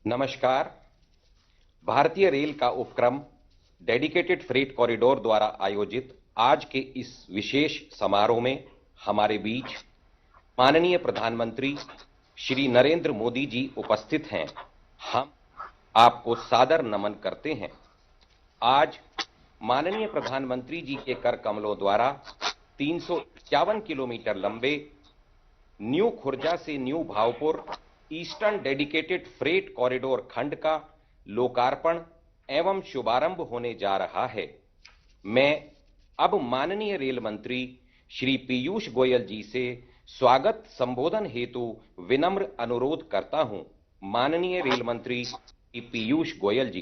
नमस्कार। भारतीय रेल का उपक्रम डेडिकेटेड फ्रेट कॉरिडोर द्वारा आयोजित आज के इस विशेष समारोह में हमारे बीच माननीय प्रधानमंत्री श्री नरेंद्र मोदी जी उपस्थित हैं। हम आपको सादर नमन करते हैं। आज माननीय प्रधानमंत्री जी के कर कमलों द्वारा 351 किलोमीटर लंबे न्यू खुर्जा से new Bhavpur eastern dedicated freight corridor खंड का लोकार्पण एवं शुभारंभ होने जा रहा है। मैं अब माननीय रेल मंत्री श्री पीयूष गोयल जी से स्वागत संबोधन हेतु विनम्र अनुरोध करता हूं। माननीय रेल मंत्री श्री पीयूष गोयल जी।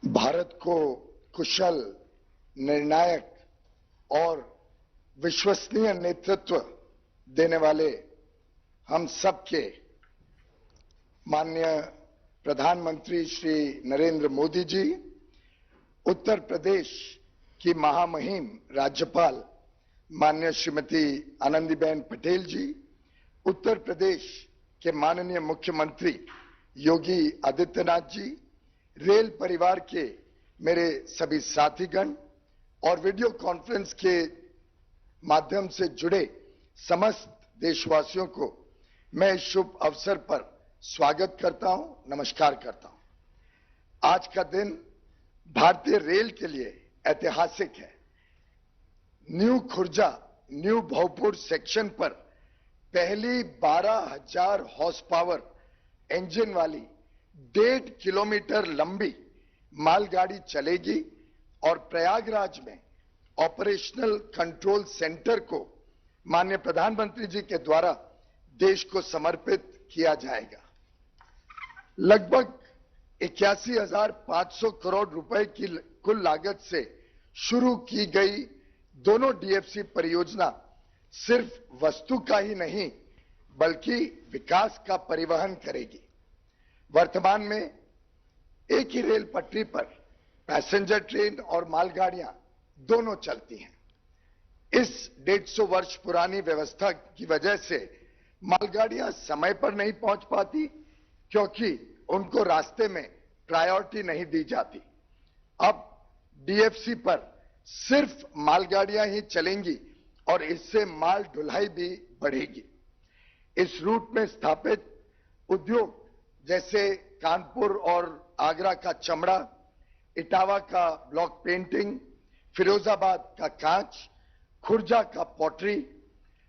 भारत को कुशल, निर्णायक और विश्वसनीय नेतृत्व देने वाले हम सबके माननीय प्रधानमंत्री श्री नरेंद्र मोदी जी, उत्तर प्रदेश की महामहिम राज्यपाल माननीय श्रीमती आनंदीबेन पटेल जी, उत्तर प्रदेश के माननीय मुख्यमंत्री योगी आदित्यनाथ जी, रेल परिवार के मेरे सभी साथीगण और वीडियो कॉन्फ्रेंस के माध्यम से जुड़े समस्त देशवासियों को मैं इस शुभ अवसर पर स्वागत करता हूं, नमस्कार करता हूं। आज का दिन भारतीय रेल के लिए ऐतिहासिक है। New Khurja, new Bhavpur section पर पहली 12,000 हॉर्स पावर इंजन वाली 1.5 किलोमीटर लंबी मालगाड़ी चलेगी और प्रयागराज में ऑपरेशनल कंट्रोल सेंटर को माननीय प्रधानमंत्री जी के द्वारा देश को समर्पित किया जाएगा। लगभग 81,500 करोड़ रुपए की कुल लागत से शुरू की गई दोनों डीएफसी परियोजना सिर्फ वस्तु का ही नहीं बल्कि विकास का परिवहन करेगी। वर्तमान में एक ही रेल पटरी पर पैसेंजर ट्रेन और मालगाड़ियां दोनों चलती हैं। इस 150 वर्ष पुरानी व्यवस्था की वजह से मालगाड़ियां समय पर नहीं पहुंच पाती क्योंकि उनको रास्ते में प्रायोरिटी नहीं दी जाती। अब डीएफसी पर सिर्फ मालगाड़ियां ही चलेंगी और इससे माल ढुलाई भी बढ़ेगी। इस रूट में स्थापित उद्योग जैसे कानपुर और आगरा का चमड़ा, इटावा का ब्लॉक पेंटिंग, फिरोजाबाद का कांच, खुर्जा का पॉटरी,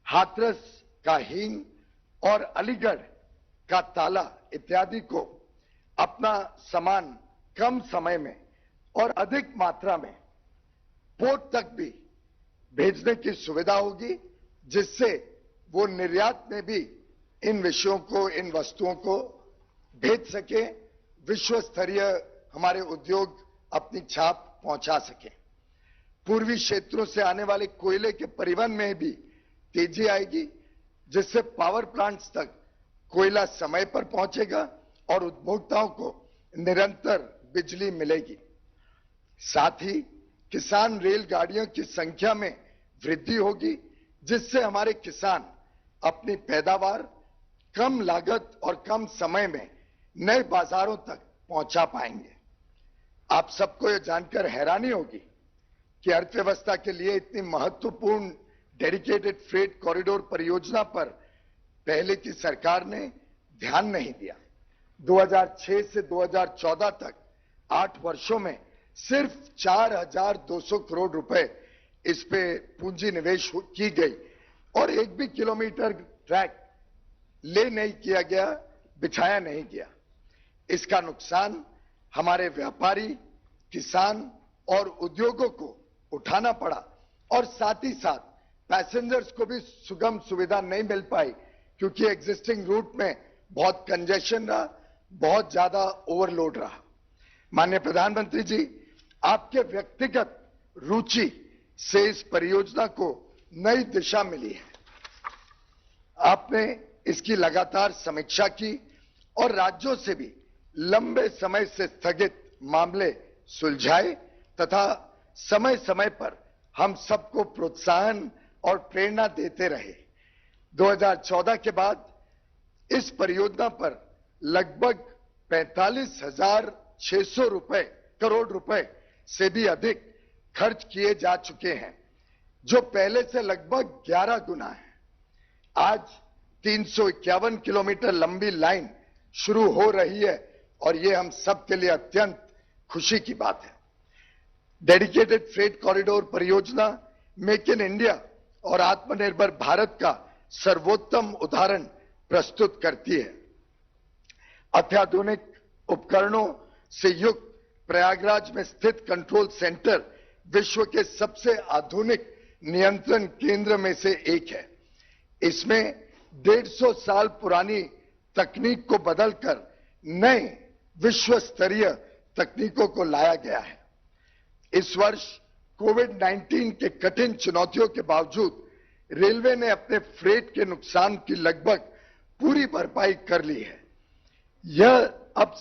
हाथरस का हींग और अलीगढ़ का ताला इत्यादि को अपना सामान कम समय में और अधिक मात्रा में पोर्ट तक भी भेजने की सुविधा होगी, जिससे वो निर्यात में भी इन विषयों को, इन वस्तुओं को भेज सके, विश्व स्तरीय हमारे उद्योग अपनी छाप पहुंचा सके। पूर्वी क्षेत्रों से आने वाले कोयले के परिवहन में भी तेजी आएगी, जिससे पावर प्लांट्स तक कोयला समय पर पहुंचेगा और उपभोक्ताओं को निरंतर बिजली मिलेगी। साथ ही किसान रेलगाड़ियों की संख्या में वृद्धि होगी, जिससे हमारे किसान अपनी पैदावार कम लागत और कम समय में नए बाजारों तक पहुंचा पाएंगे। आप सबको यह जानकर हैरानी होगी कि अर्थव्यवस्था के लिए इतनी महत्वपूर्ण डेडिकेटेड फ्रेट कॉरिडोर परियोजना पर पहले की सरकार ने ध्यान नहीं दिया। 2006 से 2014 तक 8 वर्षों में सिर्फ 4,200 करोड़ रुपए इस पे पूंजी निवेश की गई और एक भी किलोमीटर ट्रैक ले नहीं किया गया, बिछाया नहीं गया। इसका नुकसान हमारे व्यापारी, किसान और उद्योगों को उठाना पड़ा और साथ ही साथ पैसेंजर्स को भी सुगम सुविधा नहीं मिल पाई क्योंकि एग्जिस्टिंग रूट में बहुत कंजेशन रहा, बहुत ज्यादा ओवरलोड रहा। माननीय प्रधानमंत्री जी, आपके व्यक्तिगत रुचि से इस परियोजना को नई दिशा मिली है। आपने इसकी लगातार समीक्षा की और राज्यों से भी लंबे समय से स्थगित मामले सुलझाए तथा समय समय पर हम सबको प्रोत्साहन और प्रेरणा देते रहे। 2014 के बाद इस परियोजना पर लगभग 45,600 करोड़ रुपए से भी अधिक खर्च किए जा चुके हैं, जो पहले से लगभग 11 गुना है। आज 351 किलोमीटर लंबी लाइन शुरू हो रही है और ये हम सब के लिए अत्यंत खुशी की बात है। डेडिकेटेड फ्रेट कॉरिडोर परियोजना मेक इन इंडिया और आत्मनिर्भर भारत का सर्वोत्तम उदाहरण प्रस्तुत करती है। अत्याधुनिक उपकरणों से युक्त प्रयागराज में स्थित कंट्रोल सेंटर विश्व के सबसे आधुनिक नियंत्रण केंद्र में से एक है। इसमें 150 साल पुरानी तकनीक को बदलकर नए विश्व स्तरीय तकनीकों को लाया गया है। इस वर्ष कोविड-19 के कठिन चुनौतियों के बावजूद रेलवे ने अपने फ्रेट के नुकसान की लगभग पूरी भरपाई कर ली है। यह अब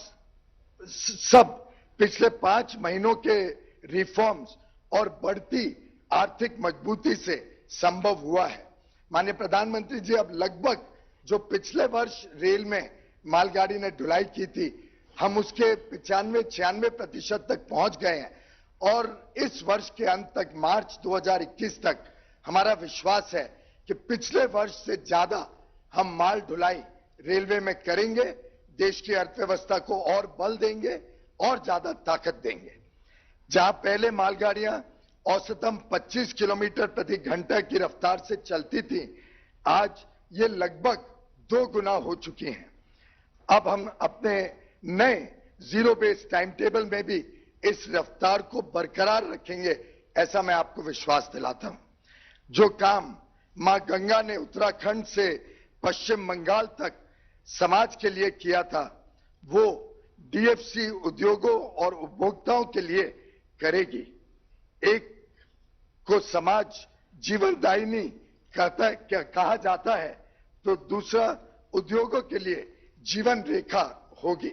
सब पिछले 5 महीनों के रिफॉर्म्स और बढ़ती आर्थिक मजबूती से संभव हुआ है। माननीय प्रधानमंत्री जी, अब लगभग जो पिछले वर्ष रेल में मालगाड़ी ने ढुलाई की थी, हम उसके 95-96% तक पहुंच गए हैं और इस वर्ष के अंत तक, मार्च 2021 तक, हमारा विश्वास है कि पिछले वर्ष से ज्यादा हम माल ढुलाई रेलवे में करेंगे, देश की अर्थव्यवस्था को और बल देंगे और ज्यादा ताकत देंगे। जहां पहले मालगाड़ियां औसतन 25 किलोमीटर प्रति घंटा की रफ्तार से चलती थी, आज ये लगभग 2 गुना हो चुकी हैं। अब हम अपने नए जीरो बेस टाइम टेबल में भी इस रफ्तार को बरकरार रखेंगे, ऐसा मैं आपको विश्वास दिलाता हूं। जो काम मां गंगा ने उत्तराखंड से पश्चिम बंगाल तक समाज के लिए किया था, वो डीएफसी उद्योगों और उपभोक्ताओं के लिए करेगी। एक को समाज जीवनदायिनी कहा जाता है, तो दूसरा उद्योगों के लिए जीवन रेखा होगी।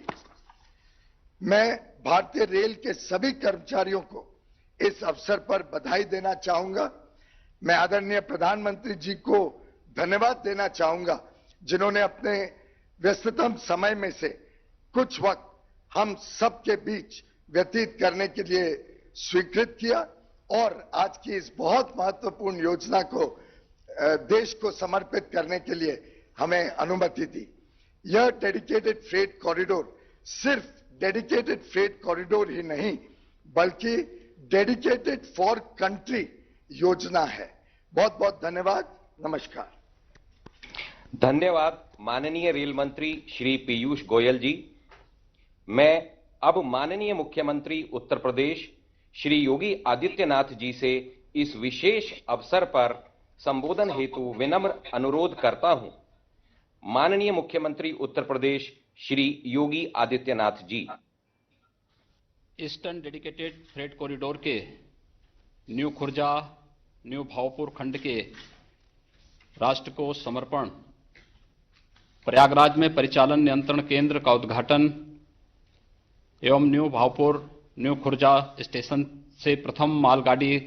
मैं भारतीय रेल के सभी कर्मचारियों को इस अवसर पर बधाई देना चाहूंगा। मैं आदरणीय प्रधानमंत्री जी को धन्यवाद देना चाहूंगा, जिन्होंने अपने व्यस्ततम समय में से कुछ वक्त हम सबके बीच व्यतीत करने के लिए स्वीकृत किया और आज की इस बहुत महत्वपूर्ण योजना को देश को समर्पित करने के लिए हमें अनुमति दी। यह डेडिकेटेड फ्रेट कॉरिडोर सिर्फ डेडिकेटेड फ्रेट कॉरिडोर ही नहीं, बल्कि डेडिकेटेड फॉर कंट्री योजना है। बहुत बहुत धन्यवाद। नमस्कार। धन्यवाद माननीय रेल मंत्री श्री पीयूष गोयल जी। मैं अब माननीय मुख्यमंत्री उत्तर प्रदेश श्री योगी आदित्यनाथ जी से इस विशेष अवसर पर संबोधन हेतु विनम्र अनुरोध करता हूं। माननीय मुख्यमंत्री Uttar Pradesh Shri Yogi Adityanath ji. Eastern dedicated freight corridor के न्यू खुर्जा न्यू भावपुर खंड के राष्ट्र को समर्पण, प्रयागराज में परिचालन नियंत्रण केंद्र का उद्घाटन एवं new Bhavpur new Khurja station से प्रथम मालगाड़ी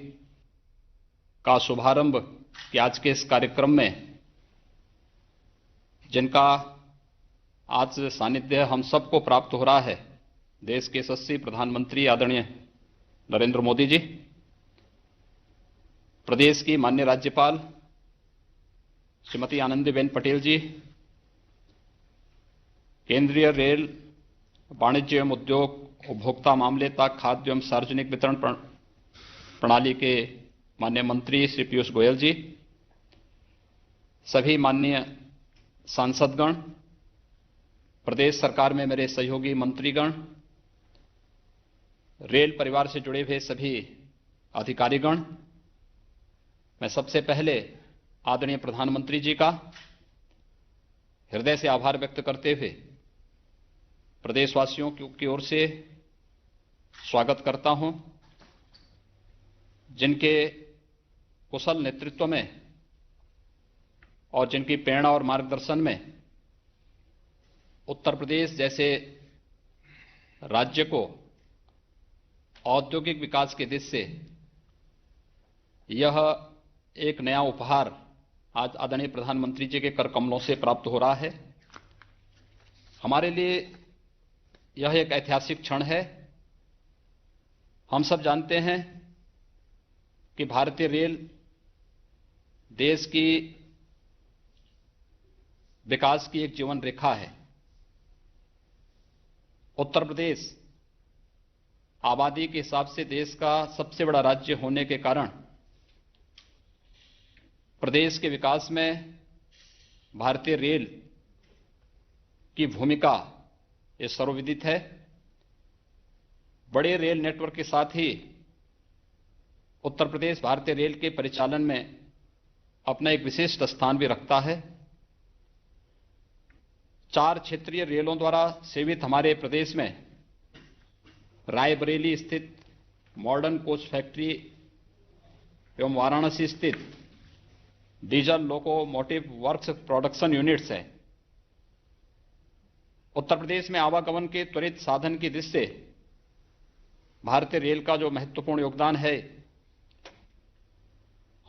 का शुभारंभ कि आज के इस कार्यक्रम में जिनका आज सानिध्य हम सबको प्राप्त हो रहा है, देश के यशस्वी प्रधानमंत्री आदरणीय नरेंद्र मोदी जी, प्रदेश की माननीय राज्यपाल श्रीमती आनंदीबेन पटेल जी, केंद्रीय रेल वाणिज्य एवं उद्योग उपभोक्ता मामले तक खाद्य एवं सार्वजनिक वितरण प्रणाली के माननीय मंत्री श्री पीयूष गोयल जी, सभी माननीय सांसदगण, प्रदेश सरकार में मेरे सहयोगी मंत्रीगण, रेल परिवार से जुड़े हुए सभी अधिकारीगण, मैं सबसे पहले आदरणीय प्रधानमंत्री जी का हृदय से आभार व्यक्त करते हुए प्रदेशवासियों की ओर से स्वागत करता हूं, जिनके कुशल नेतृत्व में और जिनकी प्रेरणा और मार्गदर्शन में उत्तर प्रदेश जैसे राज्य को औद्योगिक विकास की दिशा से यह एक नया उपहार आज आदरणीय प्रधानमंत्री जी के कर कमलों से प्राप्त हो रहा है। हमारे लिए यह एक ऐतिहासिक क्षण है। हम सब जानते हैं कि भारतीय रेल देश की विकास की एक जीवन रेखा है। उत्तर प्रदेश आबादी के हिसाब से देश का सबसे बड़ा राज्य होने के कारण प्रदेश के विकास में भारतीय रेल की भूमिका ये सर्वविदित है। बड़े रेल नेटवर्क के साथ ही उत्तर प्रदेश भारतीय रेल के परिचालन में अपना एक विशिष्ट स्थान भी रखता है। 4 क्षेत्रीय रेलों द्वारा सेवित हमारे प्रदेश में रायबरेली स्थित मॉडर्न कोच फैक्ट्री एवं वाराणसी स्थित diesel locomotive works production units है। उत्तर प्रदेश में आवागमन के त्वरित साधन की दृष्टि से भारतीय रेल का जो महत्वपूर्ण योगदान है,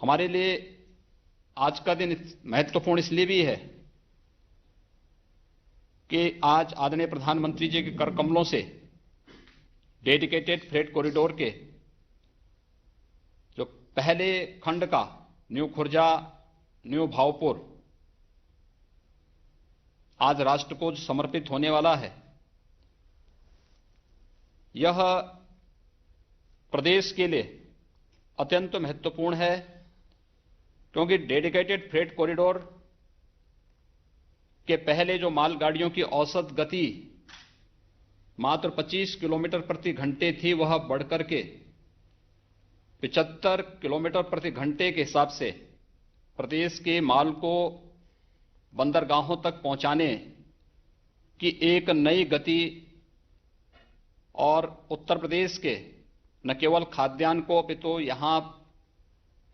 हमारे लिए आज का दिन महत्वपूर्ण इसलिए भी है कि आज आदरणीय प्रधानमंत्री जी के कर कमलों से डेडिकेटेड फ्रेट कॉरिडोर के जो पहले खंड का न्यू खुर्जा न्यू भावपुर आज राष्ट्र को समर्पित होने वाला है। यह प्रदेश के लिए अत्यंत महत्वपूर्ण है, क्योंकि डेडिकेटेड फ्रेट कॉरिडोर के पहले जो मालगाड़ियों की औसत गति मात्र 25 किलोमीटर प्रति घंटे थी, वह बढ़कर के 75 किलोमीटर प्रति घंटे के हिसाब से प्रदेश के माल को बंदरगाहों तक पहुंचाने की एक नई गति और उत्तर प्रदेश के न केवल खाद्यान्न को अपितु यहां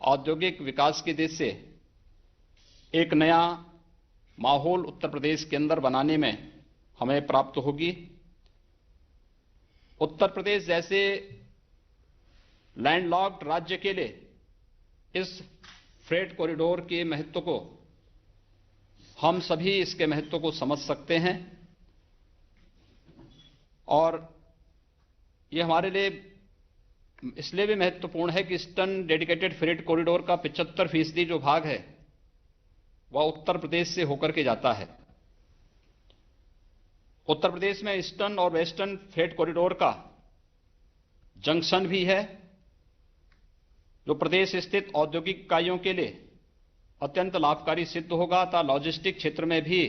औद्योगिक विकास की दृष्टि से एक नया माहौल उत्तर प्रदेश के अंदर बनाने में हमें प्राप्त होगी। उत्तर प्रदेश जैसे लैंडलॉक्ड राज्य के लिए इस फ्रेट कॉरिडोर के महत्व को हम सभी इसके महत्व को समझ सकते हैं और ये हमारे लिए इसलिए भी महत्वपूर्ण है कि ईस्टर्न डेडिकेटेड फ्रेट कॉरिडोर का 75% जो भाग है वह उत्तर प्रदेश से होकर के जाता है। उत्तर प्रदेश में ईस्टर्न और वेस्टर्न फ्रेट कॉरिडोर का जंक्शन भी है, जो प्रदेश स्थित औद्योगिक इकाइयों के लिए अत्यंत लाभकारी सिद्ध होगा तथा लॉजिस्टिक क्षेत्र में भी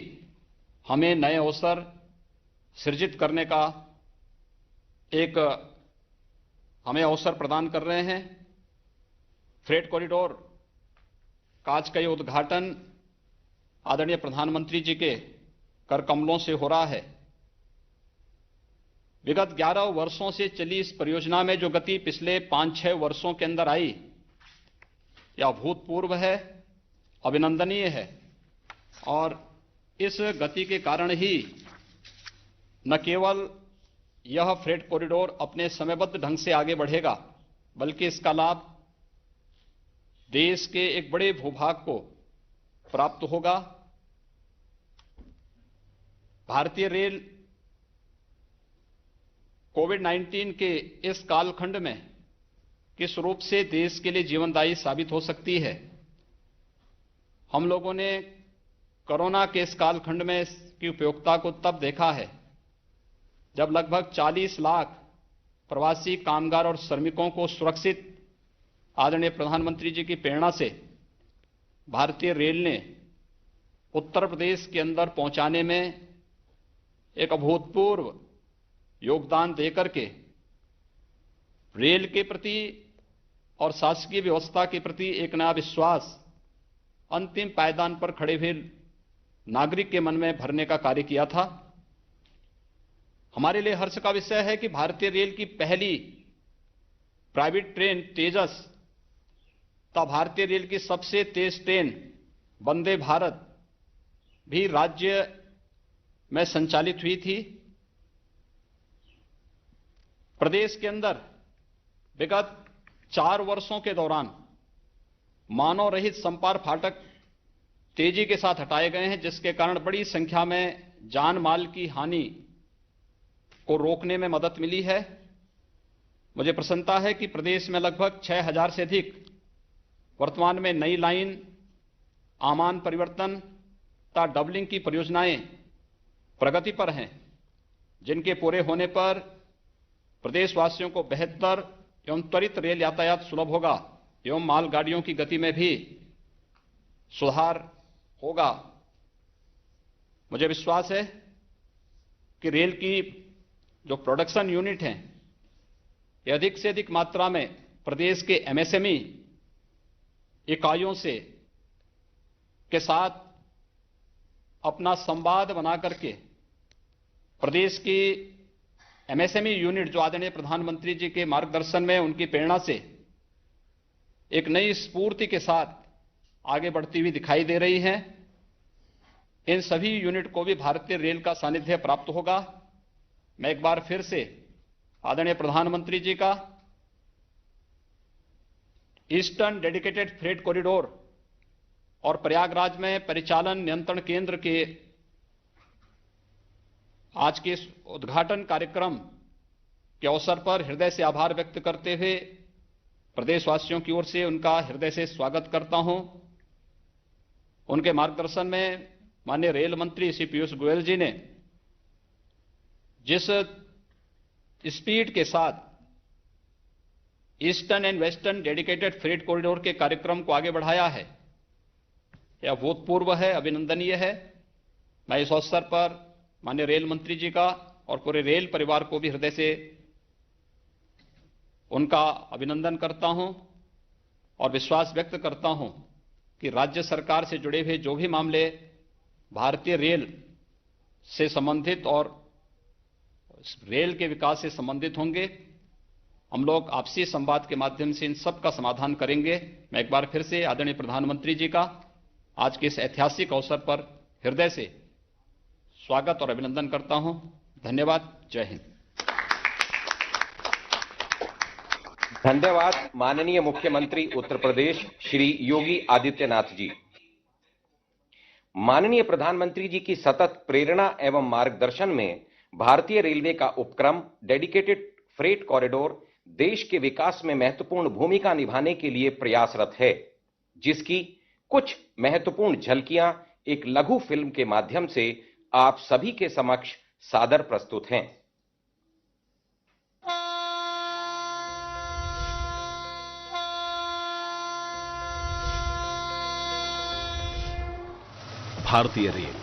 हमें नए अवसर सृजित करने का एक हमें अवसर प्रदान कर रहे हैं। फ्रेट कॉरिडोर का आज का ये उद्घाटन आदरणीय प्रधानमंत्री जी के कर कमलों से हो रहा है। विगत 11 वर्षों से चली इस परियोजना में जो गति पिछले 5-6 वर्षों के अंदर आई, यह अभूतपूर्व है, अभिनंदनीय है और इस गति के कारण ही न केवल यह फ्रेट कॉरिडोर अपने समयबद्ध ढंग से आगे बढ़ेगा, बल्कि इसका लाभ देश के एक बड़े भूभाग को प्राप्त होगा। भारतीय रेल कोविड-19 के इस कालखंड में किस रूप से देश के लिए जीवनदायी साबित हो सकती है, हम लोगों ने कोरोना के इस कालखंड में इसकी उपयोगिता को तब देखा है जब लगभग 40 लाख प्रवासी कामगार और श्रमिकों को सुरक्षित आदरणीय प्रधानमंत्री जी की प्रेरणा से भारतीय रेल ने उत्तर प्रदेश के अंदर पहुंचाने में एक अभूतपूर्व योगदान देकर के रेल के प्रति और शासकीय व्यवस्था के प्रति एक नया विश्वास अंतिम पायदान पर खड़े हुए नागरिक के मन में भरने का कार्य किया था। हमारे लिए हर्ष का विषय है कि भारतीय रेल की पहली प्राइवेट ट्रेन तेजस तथा भारतीय रेल की सबसे तेज ट्रेन वंदे भारत भी राज्य में संचालित हुई थी। प्रदेश के अंदर विगत 4 वर्षों के दौरान मानव रहित संपार फाटक तेजी के साथ हटाए गए हैं, जिसके कारण बड़ी संख्या में जान माल की हानि को रोकने में मदद मिली है। मुझे प्रसन्नता है कि प्रदेश में लगभग 6,000 से अधिक वर्तमान में नई लाइन, आमान परिवर्तन तथा डबलिंग की परियोजनाएं प्रगति पर हैं, जिनके पूरे होने पर प्रदेशवासियों को बेहतर एवं त्वरित रेल यातायात सुलभ होगा एवं मालगाड़ियों की गति में भी सुधार होगा। मुझे विश्वास है कि रेल की जो प्रोडक्शन यूनिट हैं, ये अधिक से अधिक मात्रा में प्रदेश के एमएसएमई इकाइयों के साथ अपना संवाद बना करके प्रदेश की एमएसएमई यूनिट जो आदरणीय प्रधानमंत्री जी के मार्गदर्शन में, उनकी प्रेरणा से एक नई स्फूर्ति के साथ आगे बढ़ती हुई दिखाई दे रही हैं। इन सभी यूनिट को भी भारतीय रेल का सानिध्य प्राप्त होगा। मैं एक बार फिर से आदरणीय प्रधानमंत्री जी का ईस्टर्न डेडिकेटेड फ्रेट कॉरिडोर और प्रयागराज में परिचालन नियंत्रण केंद्र के आज के इस उद्घाटन कार्यक्रम के अवसर पर हृदय से आभार व्यक्त करते हुए प्रदेशवासियों की ओर से उनका हृदय से स्वागत करता हूं। उनके मार्गदर्शन में माननीय रेल मंत्री श्री पीयूष गोयल जी ने जिस स्पीड के साथ eastern and western dedicated freight corridor के कार्यक्रम को आगे बढ़ाया है, यह अभूतपूर्व है, अभिनंदनीय है। मैं इस अवसर पर माननीय रेल मंत्री जी का और पूरे रेल परिवार को भी हृदय से उनका अभिनंदन करता हूं और विश्वास व्यक्त करता हूं कि राज्य सरकार से जुड़े हुए जो भी मामले भारतीय रेल से संबंधित और रेल के विकास से संबंधित होंगे, हम लोग आपसी संवाद के माध्यम से इन सब का समाधान करेंगे। मैं एक बार फिर से आदरणीय प्रधानमंत्री जी का आज के इस ऐतिहासिक अवसर पर हृदय से स्वागत और अभिनंदन करता हूं। धन्यवाद। जय हिंद। धन्यवाद माननीय मुख्यमंत्री उत्तर प्रदेश श्री योगी आदित्यनाथ जी। माननीय प्रधानमंत्री जी की सतत प्रेरणा एवं मार्गदर्शन में भारतीय रेलवे का उपक्रम डेडिकेटेड फ्रेट कॉरिडोर देश के विकास में महत्वपूर्ण भूमिका निभाने के लिए प्रयासरत है, जिसकी कुछ महत्वपूर्ण झलकियां एक लघु फिल्म के माध्यम से आप सभी के समक्ष सादर प्रस्तुत हैं। भारतीय रेल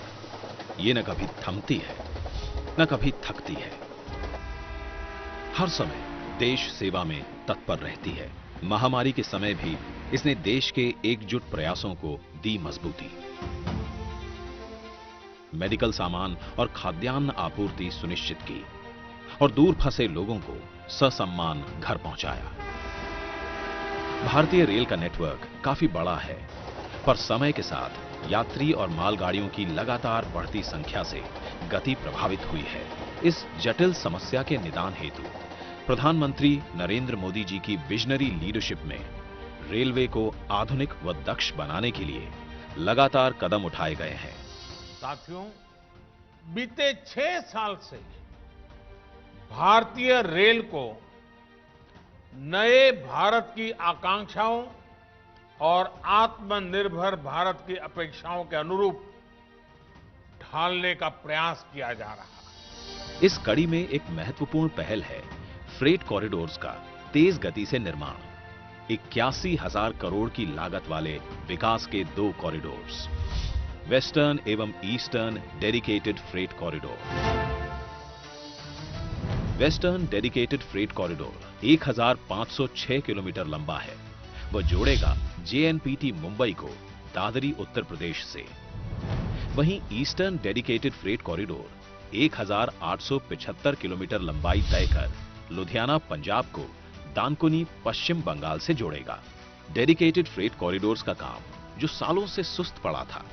ये न कभी थमती है न कभी थकती है, हर समय देश सेवा में तत्पर रहती है। महामारी के समय भी इसने देश के एकजुट प्रयासों को दी मजबूती। मेडिकल सामान और खाद्यान्न आपूर्ति सुनिश्चित की और दूर फंसे लोगों को ससम्मान घर पहुंचाया। भारतीय रेल का नेटवर्क काफी बड़ा है, पर समय के साथ यात्री और मालगाड़ियों की लगातार बढ़ती संख्या से गति प्रभावित हुई है। इस जटिल समस्या के निदान हेतु प्रधानमंत्री नरेंद्र मोदी जी की विजनरी लीडरशिप में रेलवे को आधुनिक व दक्ष बनाने के लिए लगातार कदम उठाए गए हैं। साथियों, बीते 6 साल से भारतीय रेल को नए भारत की आकांक्षाओं और आत्मनिर्भर भारत की अपेक्षाओं के अनुरूप ढालने का प्रयास किया जा रहा है। इस कड़ी में एक महत्वपूर्ण पहल है फ्रेट कॉरिडोर्स का तेज गति से निर्माण। 81,000 करोड़ की लागत वाले विकास के 2 कॉरिडोर्स, वेस्टर्न एवं eastern dedicated freight corridor. Western dedicated freight corridor 1506 kilometre लंबा है। वह जोड़ेगा जेएनपीटी मुंबई को दादरी उत्तर प्रदेश से। वहीं eastern dedicated freight corridor 1875 kilometre लंबाई तय कर लुधियाना पंजाब को दानकुनी पश्चिम बंगाल से जोड़ेगा। डेडिकेटेड फ्रेट कॉरिडोर्स का काम जो सालों से सुस्त पड़ा था,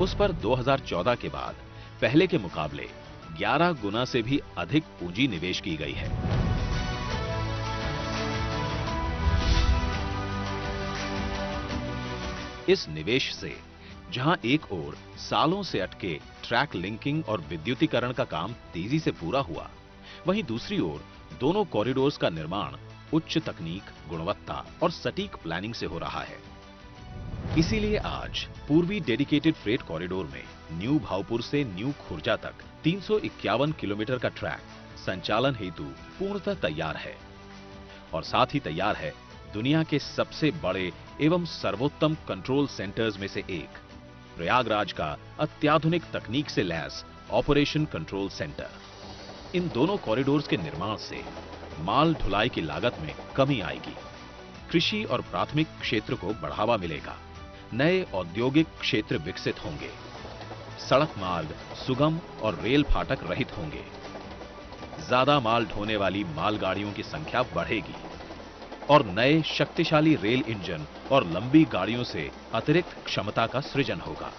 उस पर 2014 के बाद पहले के मुकाबले 11 गुना से भी अधिक पूंजी निवेश की गई है। इस निवेश से जहां एक ओर सालों से अटके ट्रैक लिंकिंग और विद्युतीकरण का काम तेजी से पूरा हुआ, वहीं दूसरी ओर दोनों कॉरिडोर्स का निर्माण उच्च तकनीक, गुणवत्ता और सटीक प्लानिंग से हो रहा है। इसीलिए आज पूर्वी डेडिकेटेड फ्रेट कॉरिडोर में न्यू भाऊपुर से न्यू खुर्जा तक 351 किलोमीटर का ट्रैक संचालन हेतु पूर्णतः तैयार है और साथ ही तैयार है दुनिया के सबसे बड़े एवं सर्वोत्तम कंट्रोल सेंटर्स में से एक, प्रयागराज का अत्याधुनिक तकनीक से लैस ऑपरेशन कंट्रोल सेंटर। इन दोनों कॉरिडोर्स के निर्माण से माल ढुलाई की लागत में कमी आएगी, कृषि और प्राथमिक क्षेत्र को बढ़ावा मिलेगा, नए औद्योगिक क्षेत्र विकसित होंगे, सड़क मार्ग सुगम और रेल फाटक रहित होंगे, ज्यादा माल ढोने वाली मालगाड़ियों की संख्या बढ़ेगी और नए शक्तिशाली रेल इंजन और लंबी गाड़ियों से अतिरिक्त क्षमता का सृजन होगा।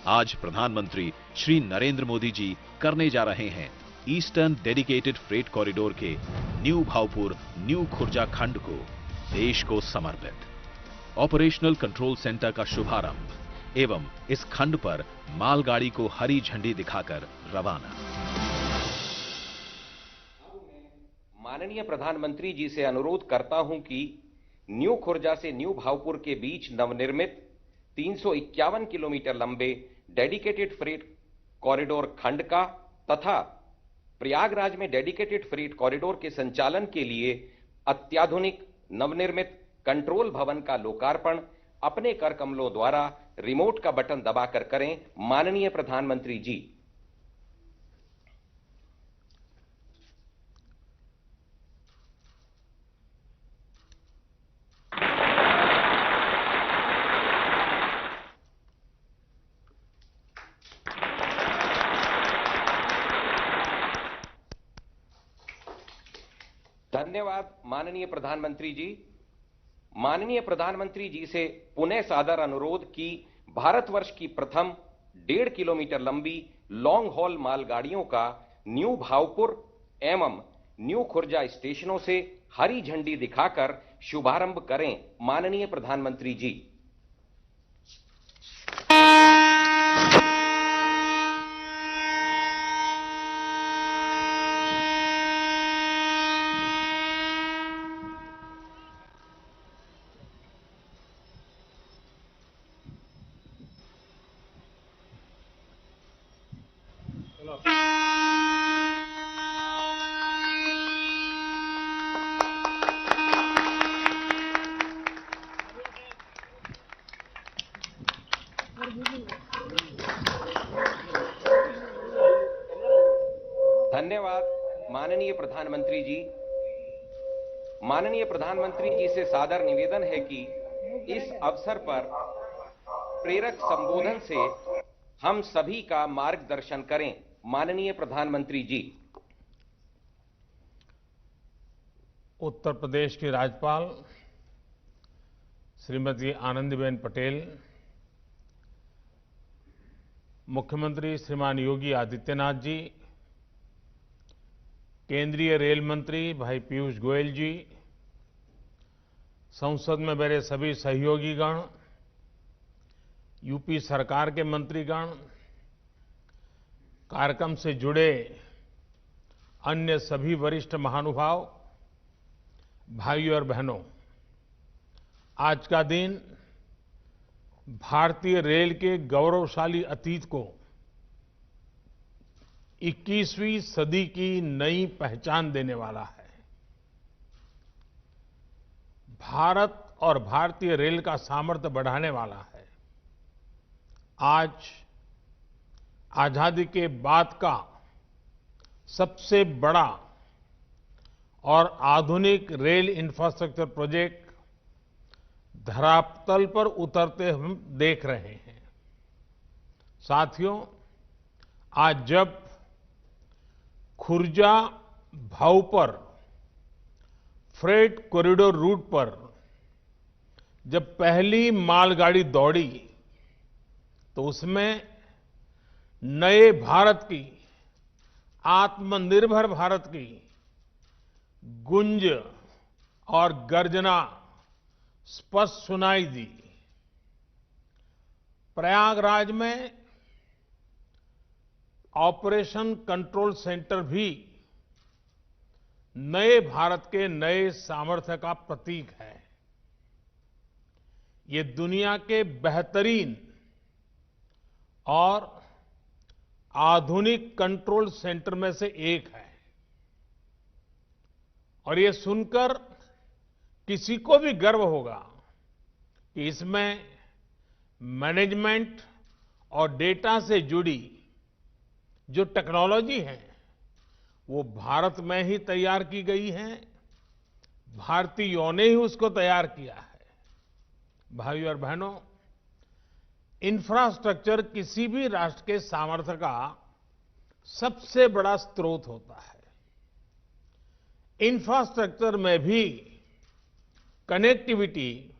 आज प्रधानमंत्री श्री नरेंद्र मोदी जी करने जा रहे हैं ईस्टर्न डेडिकेटेड फ्रेट कॉरिडोर के न्यू भाऊपुर न्यू खुर्जा खंड को देश को समर्पित। ऑपरेशनल कंट्रोल सेंटर का शुभारंभ एवं इस खंड पर मालगाड़ी को हरी झंडी दिखाकर रवाना। माननीय प्रधानमंत्री जी से अनुरोध करता हूं कि न्यू खुर्जा से न्यू भाऊपुर के बीच नवनिर्मित 351 किलोमीटर लंबे डेडिकेटेड फ्रेट कॉरिडोर खंड का तथा प्रयागराज में डेडिकेटेड फ्रेट कॉरिडोर के संचालन के लिए अत्याधुनिक नवनिर्मित कंट्रोल भवन का लोकार्पण अपने कर कमलों द्वारा रिमोट का बटन दबाकर करें। माननीय प्रधानमंत्री जी। धन्यवाद माननीय प्रधानमंत्री जी। माननीय प्रधानमंत्री जी से पुनः सादर अनुरोध कि भारतवर्ष की प्रथम 1.5 किलोमीटर लंबी लॉन्ग हॉल मालगाड़ियों का न्यू भाऊपुर एवं न्यू खुर्जा स्टेशनों से हरी झंडी दिखाकर शुभारंभ करें। माननीय प्रधानमंत्री जी। धन्यवाद माननीय प्रधानमंत्री जी। माननीय प्रधानमंत्री जी से सादर निवेदन है कि इस अवसर पर प्रेरक संबोधन से हम सभी का मार्गदर्शन करें। माननीय प्रधानमंत्री जी। उत्तर प्रदेश की राज्यपाल श्रीमती आनंदीबेन पटेल, मुख्यमंत्री श्रीमान योगी आदित्यनाथ जी, केंद्रीय रेल मंत्री भाई पीयूष गोयल जी, संसद में मेरे सभी सहयोगीगण, यूपी सरकार के मंत्रीगण, कार्यक्रम से जुड़े अन्य सभी वरिष्ठ महानुभाव, भाइयों और बहनों, आज का दिन भारतीय रेल के गौरवशाली अतीत को 21वीं सदी की नई पहचान देने वाला है। भारत और भारतीय रेल का सामर्थ्य बढ़ाने वाला है। आज आजादी के बाद का सबसे बड़ा और आधुनिक रेल इंफ्रास्ट्रक्चर प्रोजेक्ट धरातल पर उतरते हम देख रहे हैं। साथियों, आज जब Khurja Bhaupur freight corridor route पर जब पहली मालगाड़ी दौड़ी तो उसमें नए भारत की, आत्मनिर्भर भारत की गूंज और गर्जना स्पष्ट सुनाई दी। प्रयागराज में ऑपरेशन कंट्रोल सेंटर भी नए भारत के नए सामर्थ्य का प्रतीक है। ये दुनिया के बेहतरीन और आधुनिक कंट्रोल सेंटर में से एक है और ये सुनकर किसी को भी गर्व होगा कि इसमें मैनेजमेंट और डेटा से जुड़ी जो टेक्नोलॉजी है वो भारत में ही तैयार की गई है, भारतीयों ने ही उसको तैयार किया है। भाइयों और बहनों, इंफ्रास्ट्रक्चर किसी भी राष्ट्र के सामर्थ्य का सबसे बड़ा स्रोत होता है। इंफ्रास्ट्रक्चर में भी कनेक्टिविटी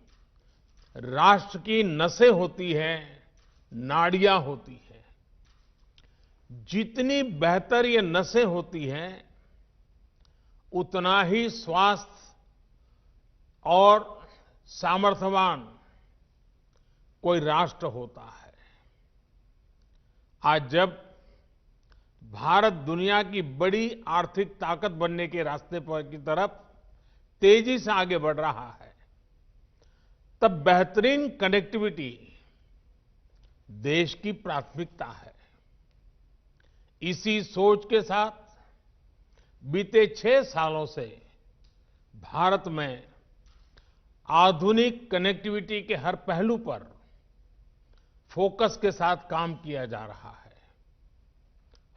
राष्ट्र की नसें होती हैं, नाड़ियां होती हैं। जितनी बेहतर ये नसें होती हैं, उतना ही स्वास्थ्य और सामर्थ्यवान कोई राष्ट्र होता है। आज जब भारत दुनिया की बड़ी आर्थिक ताकत बनने के रास्ते पर की तरफ तेजी से आगे बढ़ रहा है, तब बेहतरीन कनेक्टिविटी देश की प्राथमिकता है। इसी सोच के साथ बीते 6 सालों से भारत में आधुनिक कनेक्टिविटी के हर पहलू पर फोकस के साथ काम किया जा रहा है।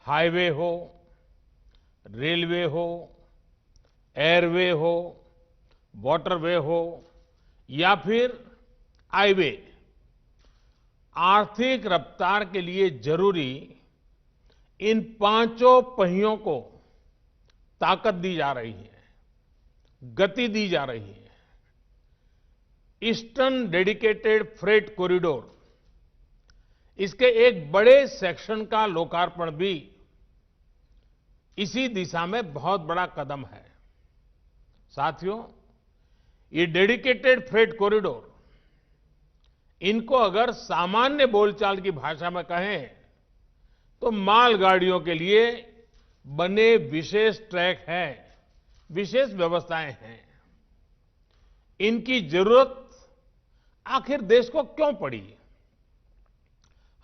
हाईवे हो, रेलवे हो, एयरवे हो, वाटरवे हो या फिर हाईवे, आर्थिक रफ्तार के लिए जरूरी इन पांचों पहियों को ताकत दी जा रही है, गति दी जा रही है। ईस्टर्न डेडिकेटेड फ्रेट कॉरिडोर, इसके एक बड़े सेक्शन का लोकार्पण भी इसी दिशा में बहुत बड़ा कदम है। साथियों, ये डेडिकेटेड फ्रेट कॉरिडोर, इनको अगर सामान्य बोलचाल की भाषा में कहें तो मालगाड़ियों के लिए बने विशेष ट्रैक हैं, विशेष व्यवस्थाएं हैं। इनकी जरूरत आखिर देश को क्यों पड़ी?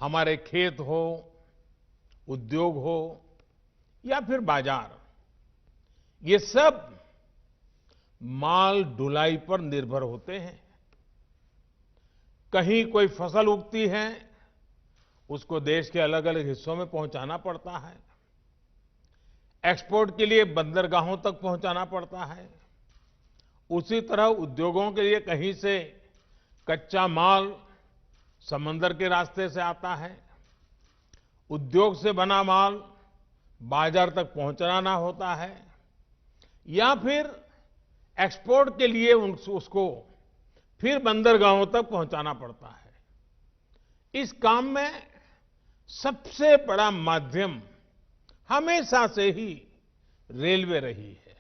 हमारे खेत हो, उद्योग हो या फिर बाजार, ये सब माल ढुलाई पर निर्भर होते हैं। कहीं कोई फसल उगती है, उसको देश के अलग अलग हिस्सों में पहुंचाना पड़ता है, एक्सपोर्ट के लिए बंदरगाहों तक पहुंचाना पड़ता है। उसी तरह उद्योगों के लिए कहीं से कच्चा माल समंदर के रास्ते से आता है, उद्योग से बना माल बाजार तक पहुंचाना होता है या फिर एक्सपोर्ट के लिए उसको फिर बंदरगाहों तक पहुंचाना पड़ता है। इस काम में सबसे बड़ा माध्यम हमेशा से ही रेलवे रही है।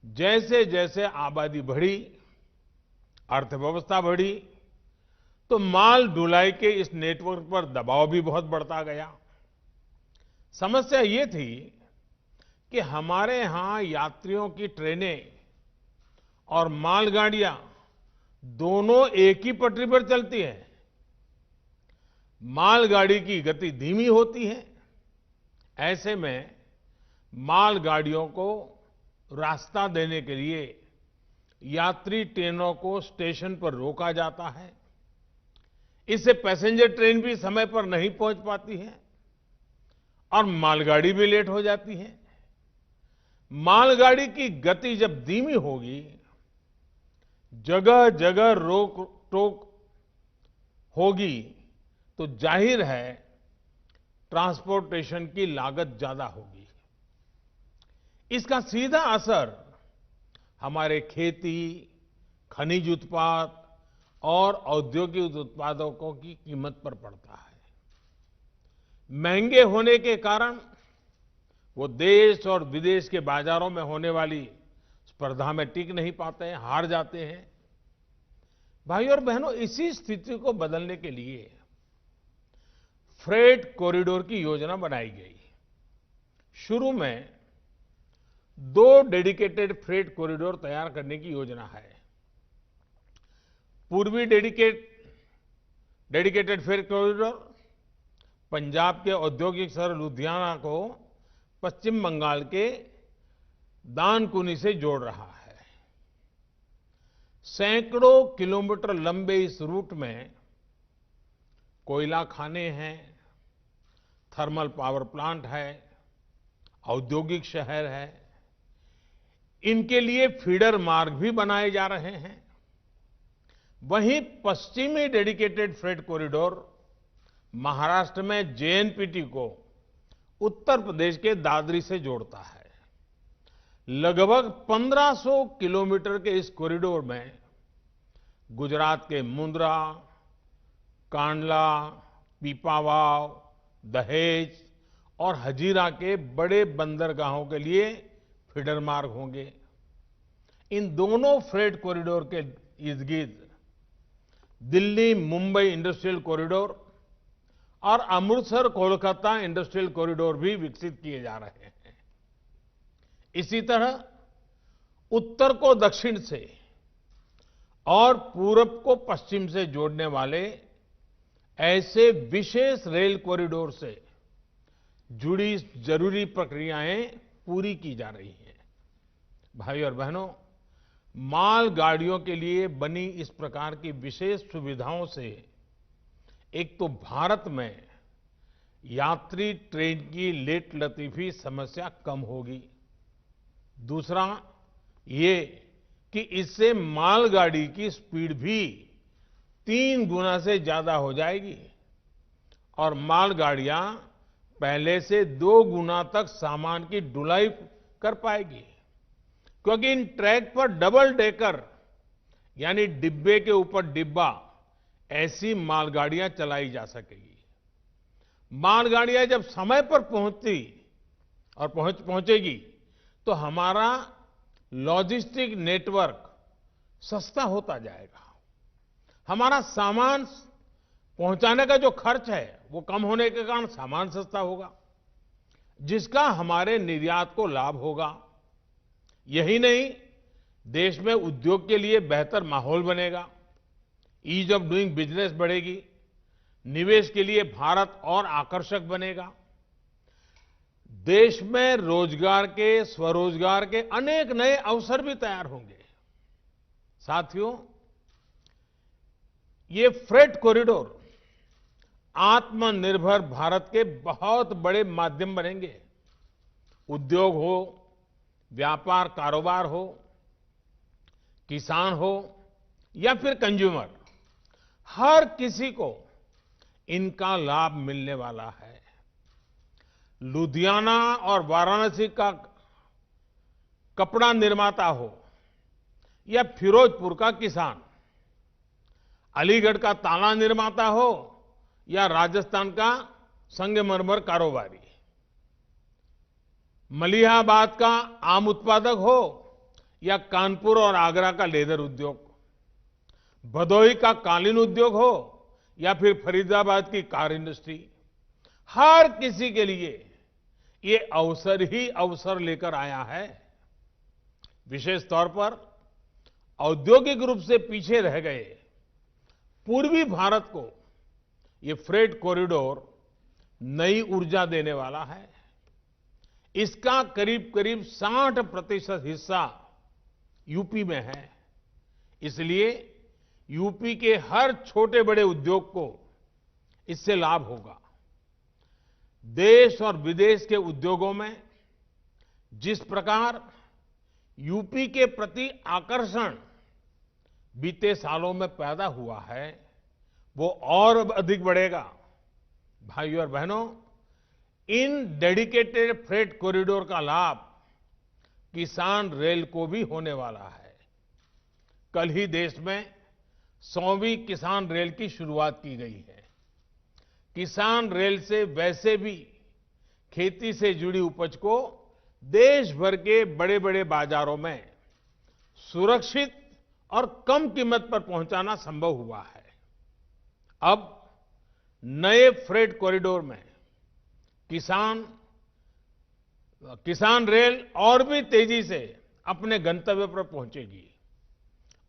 जैसे जैसे आबादी बढ़ी, अर्थव्यवस्था बढ़ी, तो माल ढुलाई के इस नेटवर्क पर दबाव भी बहुत बढ़ता गया। समस्या ये थी कि हमारे यहां यात्रियों की ट्रेनें और मालगाड़ियां दोनों एक ही पटरी पर चलती हैं। मालगाड़ी की गति धीमी होती है। ऐसे में मालगाड़ियों को रास्ता देने के लिए यात्री ट्रेनों को स्टेशन पर रोका जाता है। इससे पैसेंजर ट्रेन भी समय पर नहीं पहुंच पाती है और मालगाड़ी भी लेट हो जाती है। मालगाड़ी की गति जब धीमी होगी, जगह जगह रोक टोक होगी, तो जाहिर है ट्रांसपोर्टेशन की लागत ज्यादा होगी। इसका सीधा असर हमारे खेती, खनिज उत्पाद और औद्योगिक उत्पादों की कीमत पर पड़ता है। महंगे होने के कारण वो देश और विदेश के बाजारों में होने वाली स्पर्धा में टिक नहीं पाते हैं, हार जाते हैं। भाइयों और बहनों, इसी स्थिति को बदलने के लिए फ्रेट कॉरिडोर की योजना बनाई गई। शुरू में 2 डेडिकेटेड फ्रेट कॉरिडोर तैयार करने की योजना है। पूर्वी डेडिकेटेड फ्रेट कॉरिडोर पंजाब के औद्योगिक शहर लुधियाना को पश्चिम बंगाल के दानकुनी से जोड़ रहा है। सैकड़ों किलोमीटर लंबे इस रूट में कोयला खाने हैं, थर्मल पावर प्लांट है, औद्योगिक शहर है। इनके लिए फीडर मार्ग भी बनाए जा रहे हैं। वहीं पश्चिमी डेडिकेटेड फ्रेट कॉरिडोर महाराष्ट्र में जेएनपीटी को उत्तर प्रदेश के दादरी से जोड़ता है। लगभग 1500 किलोमीटर के इस कॉरिडोर में गुजरात के मुंद्रा, कांडला, पीपावाव, दहेज और हजीरा के बड़े बंदरगाहों के लिए फीडर मार्ग होंगे। इन दोनों फ्रेट कॉरिडोर के इर्द-गिर्द दिल्ली मुंबई इंडस्ट्रियल कॉरिडोर और अमृतसर कोलकाता इंडस्ट्रियल कॉरिडोर भी विकसित किए जा रहे हैं। इसी तरह उत्तर को दक्षिण से और पूरब को पश्चिम से जोड़ने वाले ऐसे विशेष रेल कॉरिडोर से जुड़ी जरूरी प्रक्रियाएं पूरी की जा रही हैं। भाइयों और बहनों, मालगाड़ियों के लिए बनी इस प्रकार की विशेष सुविधाओं से एक तो भारत में यात्री ट्रेन की लेट लतीफी समस्या कम होगी। दूसरा ये कि इससे मालगाड़ी की स्पीड भी 3 गुना से ज्यादा हो जाएगी और मालगाड़ियां पहले से 2 गुना तक सामान की ढुलाई कर पाएगी, क्योंकि इन ट्रैक पर डबल डेकर यानी डिब्बे के ऊपर डिब्बा ऐसी मालगाड़ियां चलाई जा सकेगी। मालगाड़ियां जब समय पर पहुंचती और पहुंचेगी तो हमारा लॉजिस्टिक नेटवर्क सस्ता होता जाएगा। हमारा सामान पहुंचाने का जो खर्च है वो कम होने के कारण सामान सस्ता होगा, जिसका हमारे निर्यात को लाभ होगा। यही नहीं, देश में उद्योग के लिए बेहतर माहौल बनेगा, ईज ऑफ डूइंग बिजनेस बढ़ेगी, निवेश के लिए भारत और आकर्षक बनेगा। देश में रोजगार के, स्वरोजगार के अनेक नए अवसर भी तैयार होंगे। साथियों, ये फ्रेट कॉरिडोर आत्मनिर्भर भारत के बहुत बड़े माध्यम बनेंगे। उद्योग हो, व्यापार कारोबार हो, किसान हो या फिर कंज्यूमर, हर किसी को इनका लाभ मिलने वाला है। लुधियाना और वाराणसी का कपड़ा निर्माता हो या फिरोजपुर का किसान, अलीगढ़ का ताला निर्माता हो या राजस्थान का संगमरमर कारोबारी, मलिहाबाद का आम उत्पादक हो या कानपुर और आगरा का लेदर उद्योग, भदोही का कालीन उद्योग हो या फिर फरीदाबाद की कार इंडस्ट्री, हर किसी के लिए ये अवसर ही अवसर लेकर आया है। विशेष तौर पर औद्योगिक रूप से पीछे रह गए पूर्वी भारत को ये फ्रेट कॉरिडोर नई ऊर्जा देने वाला है। इसका करीब करीब 60% हिस्सा यूपी में है। इसलिए यूपी के हर छोटे बड़े उद्योग को इससे लाभ होगा। देश और विदेश के उद्योगों में जिस प्रकार यूपी के प्रति आकर्षण बीते सालों में पैदा हुआ है, वो और अधिक बढ़ेगा। भाइयों और बहनों, इन डेडिकेटेड फ्रेट कॉरिडोर का लाभ किसान रेल को भी होने वाला है। कल ही देश में 100वीं किसान रेल की शुरुआत की गई है। किसान रेल से वैसे भी खेती से जुड़ी उपज को देश भर के बड़े बड़े बाजारों में सुरक्षित और कम कीमत पर पहुंचाना संभव हुआ है। अब नए फ्रेट कॉरिडोर में किसान रेल और भी तेजी से अपने गंतव्य पर पहुंचेगी।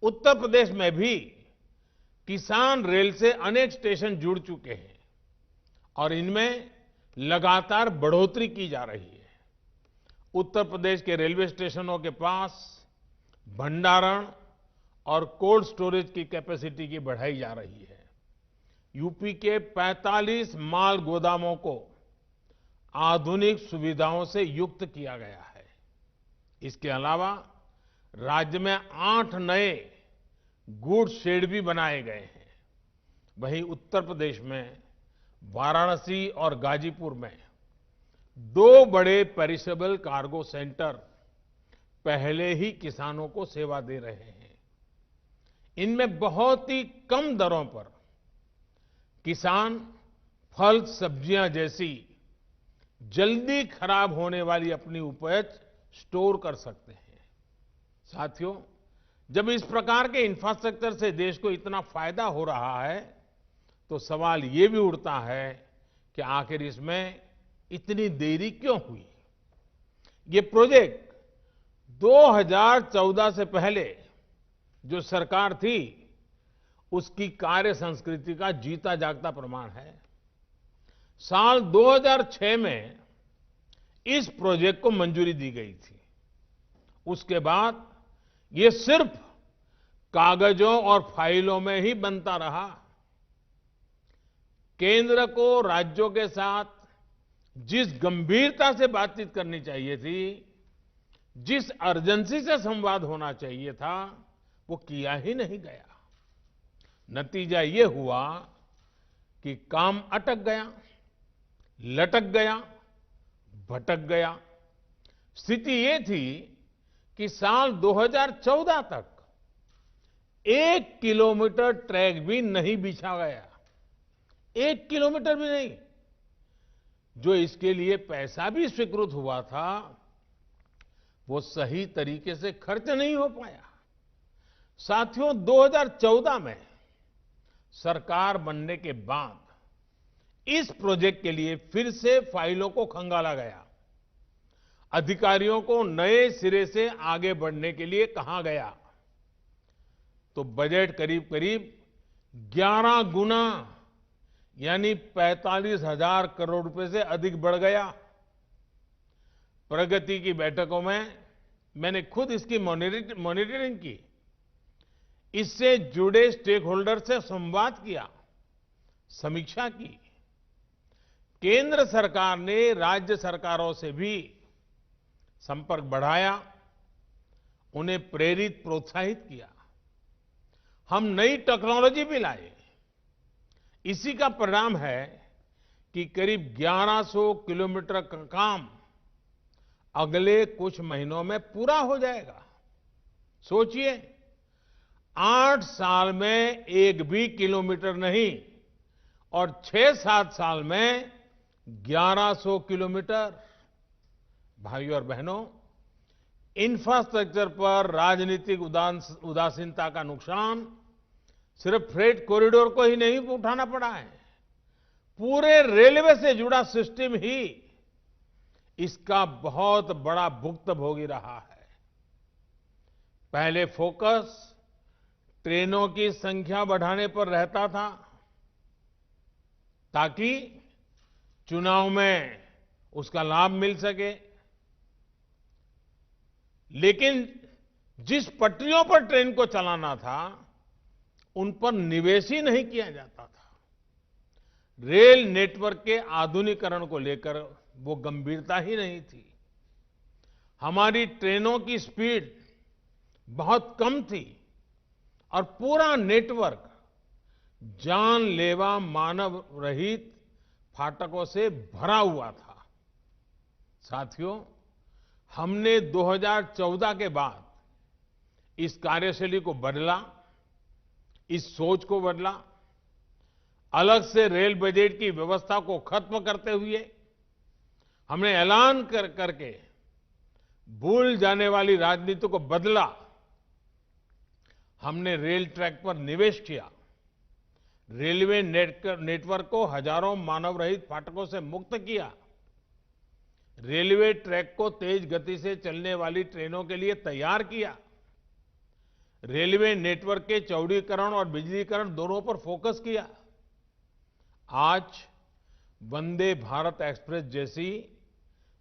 उत्तर प्रदेश में भी किसान रेल से अनेक स्टेशन जुड़ चुके हैं और इनमें लगातार बढ़ोतरी की जा रही है। उत्तर प्रदेश के रेलवे स्टेशनों के पास भंडारण और कोल्ड स्टोरेज की कैपेसिटी की बढ़ाई जा रही है। यूपी के 45 माल गोदामों को आधुनिक सुविधाओं से युक्त किया गया है। इसके अलावा राज्य में 8 नए गुड्स शेड भी बनाए गए हैं। वहीं उत्तर प्रदेश में वाराणसी और गाजीपुर में 2 बड़े पेरिशेबल कार्गो सेंटर पहले ही किसानों को सेवा दे रहे हैं। इनमें बहुत ही कम दरों पर किसान फल सब्जियां जैसी जल्दी खराब होने वाली अपनी उपज स्टोर कर सकते हैं। साथियों, जब इस प्रकार के इंफ्रास्ट्रक्चर से देश को इतना फायदा हो रहा है तो सवाल ये भी उठता है कि आखिर इसमें इतनी देरी क्यों हुई। ये प्रोजेक्ट 2014 से पहले जो सरकार थी उसकी कार्य संस्कृति का जीता जागता प्रमाण है। साल 2006 में इस प्रोजेक्ट को मंजूरी दी गई थी। उसके बाद ये सिर्फ कागजों और फाइलों में ही बनता रहा। केंद्र को राज्यों के साथ जिस गंभीरता से बातचीत करनी चाहिए थी, जिस अर्जेंसी से संवाद होना चाहिए था, वो किया ही नहीं गया। नतीजा ये हुआ कि काम अटक गया, लटक गया, भटक गया। स्थिति ये थी कि साल 2014 तक 1 किलोमीटर ट्रैक भी नहीं बिछा गया। 1 किलोमीटर भी नहीं। जो इसके लिए पैसा भी स्वीकृत हुआ था वो सही तरीके से खर्च नहीं हो पाया। साथियों, 2014 में सरकार बनने के बाद इस प्रोजेक्ट के लिए फिर से फाइलों को खंगाला गया। अधिकारियों को नए सिरे से आगे बढ़ने के लिए कहा गया तो बजट करीब करीब 11 गुना यानी 45,000 करोड़ रुपए से अधिक बढ़ गया। प्रगति की बैठकों में मैंने खुद इसकी मॉनिटरिंग की, इससे जुड़े स्टेक होल्डर से संवाद किया, समीक्षा की। केंद्र सरकार ने राज्य सरकारों से भी संपर्क बढ़ाया, उन्हें प्रेरित प्रोत्साहित किया। हम नई टेक्नोलॉजी भी लाए। इसी का परिणाम है कि करीब 1100 किलोमीटर का काम अगले कुछ महीनों में पूरा हो जाएगा। सोचिए, 8 साल में 1 भी किलोमीटर नहीं और 6-7 साल में 1100 किलोमीटर। भाइयों और बहनों, इंफ्रास्ट्रक्चर पर राजनीतिक उदासीनता का नुकसान सिर्फ फ्रेट कॉरिडोर को ही नहीं उठाना पड़ा है, पूरे रेलवे से जुड़ा सिस्टम ही इसका बहुत बड़ा भुक्तभोगी रहा है। पहले फोकस ट्रेनों की संख्या बढ़ाने पर रहता था ताकि चुनाव में उसका लाभ मिल सके, लेकिन जिस पटरियों पर ट्रेन को चलाना था उन पर निवेश ही नहीं किया जाता था। रेल नेटवर्क के आधुनिकीकरण को लेकर वो गंभीरता ही नहीं थी। हमारी ट्रेनों की स्पीड बहुत कम थी और पूरा नेटवर्क जानलेवा मानव रहित फाटकों से भरा हुआ था। साथियों, हमने 2014 के बाद इस कार्यशैली को बदला, इस सोच को बदला। अलग से रेल बजट की व्यवस्था को खत्म करते हुए हमने ऐलान करके भूल जाने वाली राजनीति को बदला। हमने रेल ट्रैक पर निवेश किया, रेलवे नेटवर्क को हजारों मानव रहित फाटकों से मुक्त किया, रेलवे ट्रैक को तेज गति से चलने वाली ट्रेनों के लिए तैयार किया, रेलवे नेटवर्क के चौड़ीकरण और बिजलीकरण दोनों पर फोकस किया। आज वंदे भारत एक्सप्रेस जैसी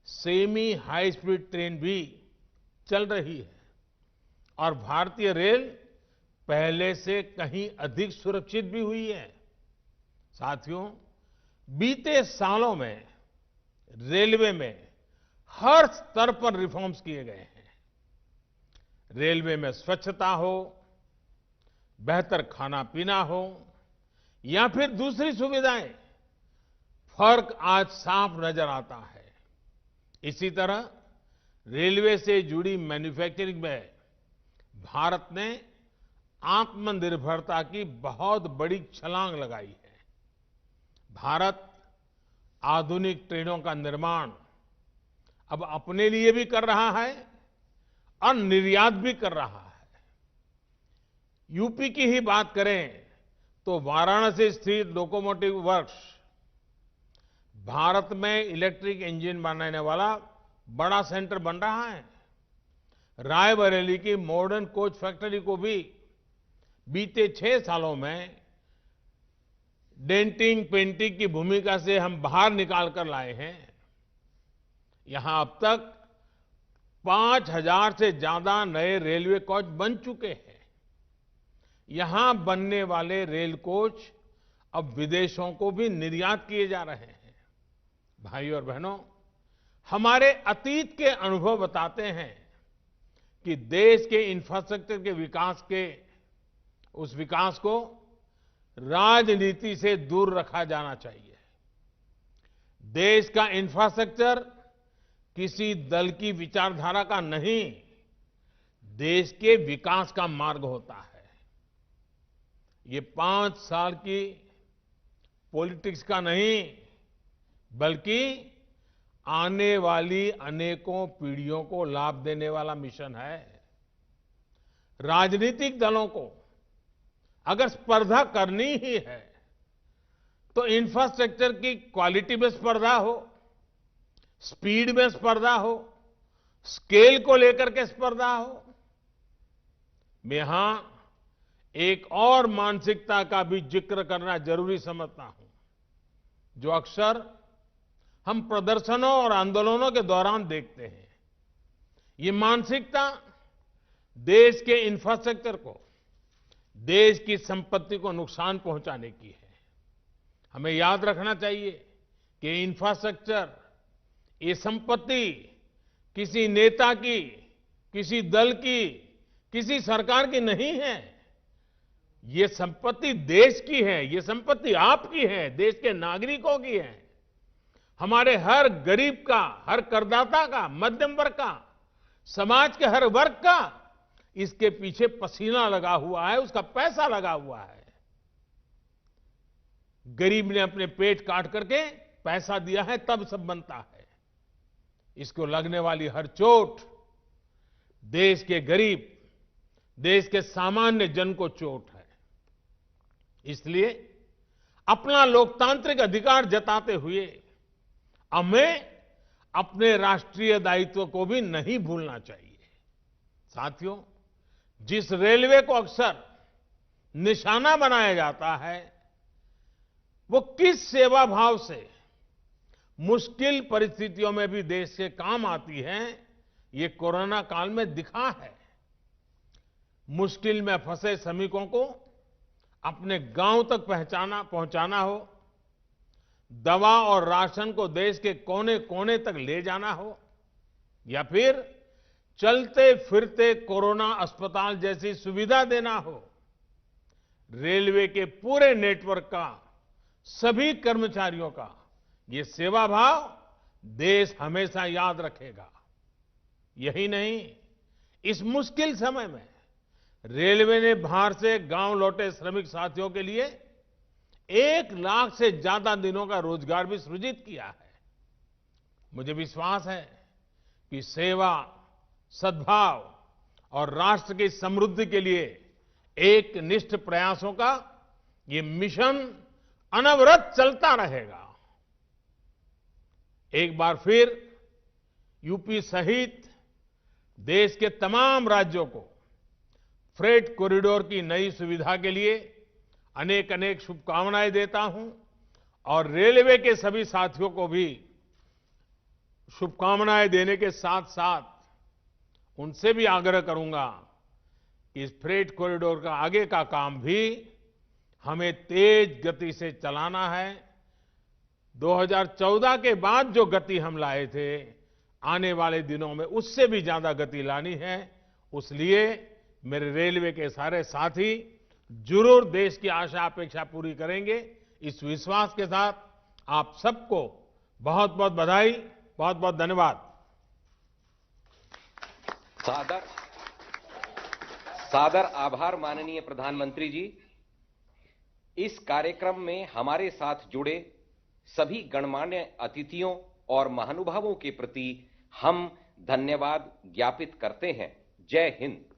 सेमी हाई स्पीड ट्रेन भी चल रही है और भारतीय रेल पहले से कहीं अधिक सुरक्षित भी हुई है। साथियों, बीते सालों में रेलवे में हर स्तर पर रिफॉर्म्स किए गए हैं। रेलवे में स्वच्छता हो, बेहतर खाना पीना हो या फिर दूसरी सुविधाएं, फर्क आज साफ नजर आता है। इसी तरह रेलवे से जुड़ी मैन्युफैक्चरिंग में भारत ने आत्मनिर्भरता की बहुत बड़ी छलांग लगाई है। भारत आधुनिक ट्रेनों का निर्माण अब अपने लिए भी कर रहा है और निर्यात भी कर रहा है। यूपी की ही बात करें तो वाराणसी स्थित लोकोमोटिव वर्क्स भारत में इलेक्ट्रिक इंजन बनाने वाला बड़ा सेंटर बन रहा है। रायबरेली की मॉडर्न कोच फैक्ट्री को भी बीते 6 सालों में डेंटिंग पेंटिंग की भूमिका से हम बाहर निकाल कर लाए हैं। यहां अब तक 5,000 से ज्यादा नए रेलवे कोच बन चुके हैं। यहां बनने वाले रेल कोच अब विदेशों को भी निर्यात किए जा रहे हैं। भाइयों और बहनों, हमारे अतीत के अनुभव बताते हैं कि देश के इंफ्रास्ट्रक्चर के विकास को राजनीति से दूर रखा जाना चाहिए। देश का इंफ्रास्ट्रक्चर किसी दल की विचारधारा का नहीं, देश के विकास का मार्ग होता है। ये 5 साल की पॉलिटिक्स का नहीं, बल्कि आने वाली अनेकों पीढ़ियों को लाभ देने वाला मिशन है। राजनीतिक दलों को अगर स्पर्धा करनी ही है तो इंफ्रास्ट्रक्चर की क्वालिटी में स्पर्धा हो, स्पीड में स्पर्धा हो, स्केल को लेकर के स्पर्धा हो। मैं यहां एक और मानसिकता का भी जिक्र करना जरूरी समझता हूं, जो अक्सर हम प्रदर्शनों और आंदोलनों के दौरान देखते हैं। ये मानसिकता देश के इंफ्रास्ट्रक्चर को, देश की संपत्ति को नुकसान पहुंचाने की है। हमें याद रखना चाहिए कि इंफ्रास्ट्रक्चर, ये संपत्ति किसी नेता की, किसी दल की, किसी सरकार की नहीं है। ये संपत्ति देश की है, ये संपत्ति आपकी है, देश के नागरिकों की है। हमारे हर गरीब का, हर करदाता का, मध्यम वर्ग का, समाज के हर वर्ग का इसके पीछे पसीना लगा हुआ है, उसका पैसा लगा हुआ है। गरीब ने अपने पेट काट करके पैसा दिया है, तब सब बनता है। इसको लगने वाली हर चोट देश के गरीब, देश के सामान्य जन को चोट है। इसलिए अपना लोकतांत्रिक अधिकार जताते हुए हमें अपने राष्ट्रीय दायित्व को भी नहीं भूलना चाहिए। साथियों, जिस रेलवे को अक्सर निशाना बनाया जाता है, वो किस सेवा भाव से मुश्किल परिस्थितियों में भी देश के काम आती है, ये कोरोना काल में दिखा है। मुश्किल में फंसे श्रमिकों को अपने गांव तक पहुंचाना हो, दवा और राशन को देश के कोने कोने तक ले जाना हो, या फिर चलते फिरते कोरोना अस्पताल जैसी सुविधा देना हो, रेलवे के पूरे नेटवर्क का, सभी कर्मचारियों का ये सेवा भाव देश हमेशा याद रखेगा। यही नहीं, इस मुश्किल समय में रेलवे ने बाहर से गांव लौटे श्रमिक साथियों के लिए 1 लाख से ज्यादा दिनों का रोजगार भी सृजित किया है। मुझे विश्वास है कि सेवा, सद्भाव और राष्ट्र की समृद्धि के लिए एक निष्ठ प्रयासों का ये मिशन अनवरत चलता रहेगा। एक बार फिर यूपी सहित देश के तमाम राज्यों को फ्रेट कॉरिडोर की नई सुविधा के लिए अनेक अनेक शुभकामनाएं देता हूं और रेलवे के सभी साथियों को भी शुभकामनाएं देने के साथ साथ उनसे भी आग्रह करूंगा कि इस फ्रेट कॉरिडोर का आगे का काम भी हमें तेज गति से चलाना है। 2014 के बाद जो गति हम लाए थे, आने वाले दिनों में उससे भी ज्यादा गति लानी है। उसलिए मेरे रेलवे के सारे साथी जरूर देश की आशा अपेक्षा पूरी करेंगे। इस विश्वास के साथ आप सबको बहुत बहुत बधाई, बहुत बहुत धन्यवाद। सादर आभार माननीय प्रधानमंत्री जी। इस कार्यक्रम में हमारे साथ जुड़े सभी गणमान्य अतिथियों और महानुभावों के प्रति हम धन्यवाद ज्ञापित करते हैं। जय हिंद।